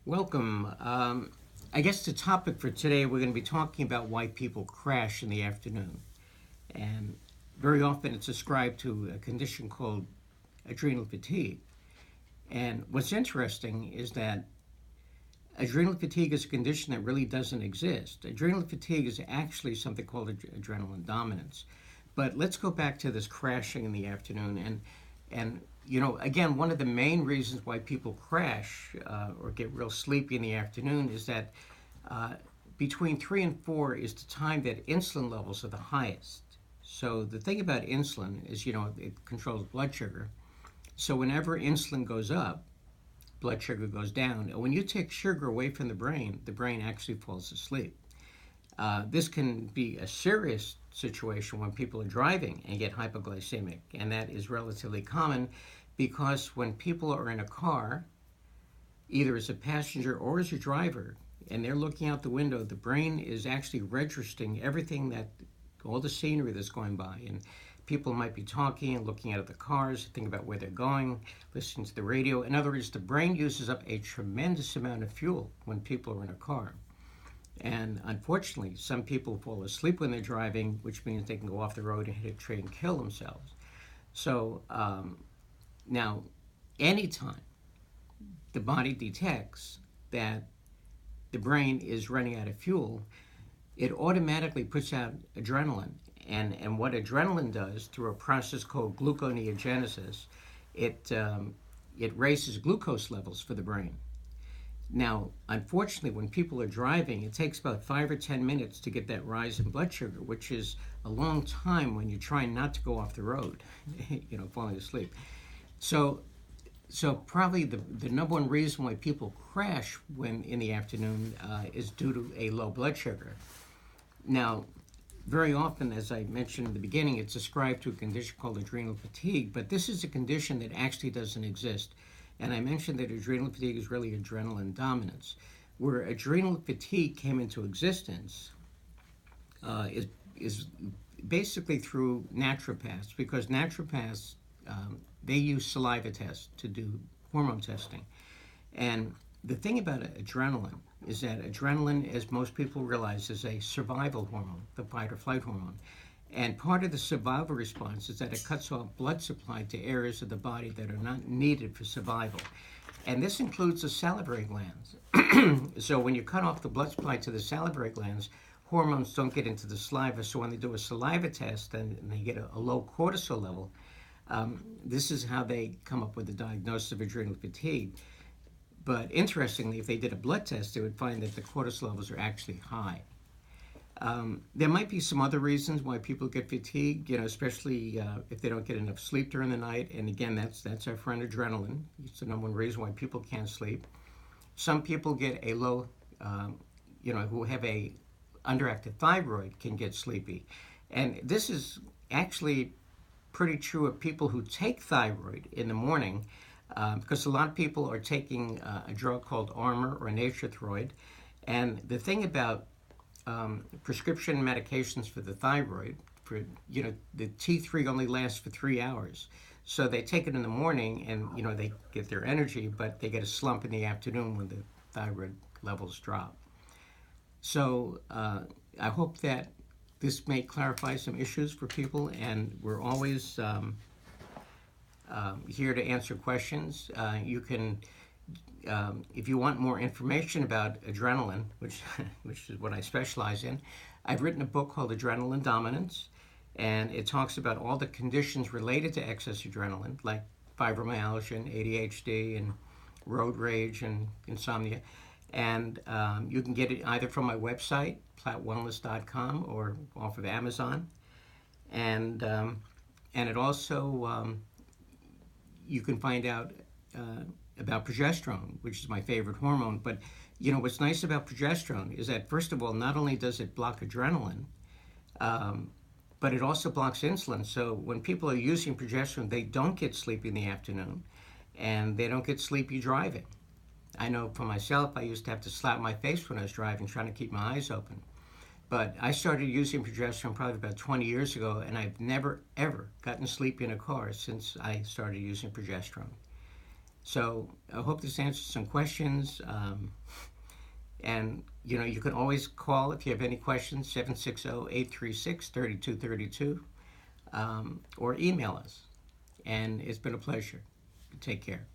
Welcome. I guess the topic for today, we're going to be talking about why people crash in the afternoon. And very often it's ascribed to a condition called adrenal fatigue. And what's interesting is that adrenal fatigue is a condition that really doesn't exist. Adrenal fatigue is actually something called adrenal dominance. But let's go back to this crashing in the afternoon. And again, one of the main reasons why people crash or get real sleepy in the afternoon is that uh, between 3 and 4 is the time that insulin levels are the highest. So the thing about insulin is, it controls blood sugar. So whenever insulin goes up, blood sugar goes down. And when you take sugar away from the brain actually falls asleep. This can be a serious situation when people are driving and get hypoglycemic, and that is relatively common because when people are in a car, either as a passenger or as a driver, and they're looking out the window, the brain is actually registering everything all the scenery that's going by. And people might be talking and looking out of the cars, think about where they're going, listening to the radio. In other words, the brain uses up a tremendous amount of fuel when people are in a car. And unfortunately, some people fall asleep when they're driving, which means they can go off the road and hit a tree and kill themselves. So now, anytime the body detects that the brain is running out of fuel, it automatically puts out adrenaline. And what adrenaline does through a process called gluconeogenesis, it raises glucose levels for the brain. Now, unfortunately, when people are driving, it takes about 5 or 10 minutes to get that rise in blood sugar, which is a long time when you're trying not to go off the road, falling asleep. So, so probably the number one reason why people crash when in the afternoon is due to a low blood sugar. Now, very often, as I mentioned in the beginning, it's ascribed to a condition called adrenal fatigue, but this is a condition that actually doesn't exist. And I mentioned that adrenal fatigue is really adrenaline dominance. Where adrenal fatigue came into existence is basically through naturopaths, because naturopaths, they use saliva tests to do hormone testing. And the thing about adrenaline is that adrenaline, as most people realize, is a survival hormone, the fight or flight hormone. And part of the survival response is that it cuts off blood supply to areas of the body that are not needed for survival. And this includes the salivary glands. So when you cut off the blood supply to the salivary glands, hormones don't get into the saliva. So when they do a saliva test and they get a low cortisol level, this is how they come up with the diagnosis of adrenal fatigue. But interestingly, if they did a blood test, they would find that the cortisol levels are actually high. There might be some other reasons why people get fatigued, especially if they don't get enough sleep during the night. And again, that's our friend adrenaline. It's the number one reason why people can't sleep. Some people get a low, who have a underactive thyroid can get sleepy. And this is actually pretty true of people who take thyroid in the morning, because a lot of people are taking a drug called Armour or Nature-Throid. And the thing about prescription medications for the thyroid, the T3 only lasts for 3 hours. So they take it in the morning and, they get their energy, but they get a slump in the afternoon when the thyroid levels drop. So I hope that this may clarify some issues for people, and we're always here to answer questions. You can if you want more information about adrenaline, which is what I specialize in, I've written a book called Adrenaline Dominance, and it talks about all the conditions related to excess adrenaline, like fibromyalgia and ADHD and road rage and insomnia. And you can get it either from my website, plattwellness.com, or off of Amazon. And it also, you can find out about progesterone, which is my favorite hormone. But what's nice about progesterone is that, first of all, not only does it block adrenaline, but it also blocks insulin. So when people are using progesterone, they don't get sleepy in the afternoon, and they don't get sleepy driving. I know for myself, I used to have to slap my face when I was driving, trying to keep my eyes open. But I started using progesterone probably about 20 years ago, and I've never, ever gotten sleepy in a car since I started using progesterone. So I hope this answers some questions. And you can always call if you have any questions, 760-836-3232, or email us. And it's been a pleasure. Take care.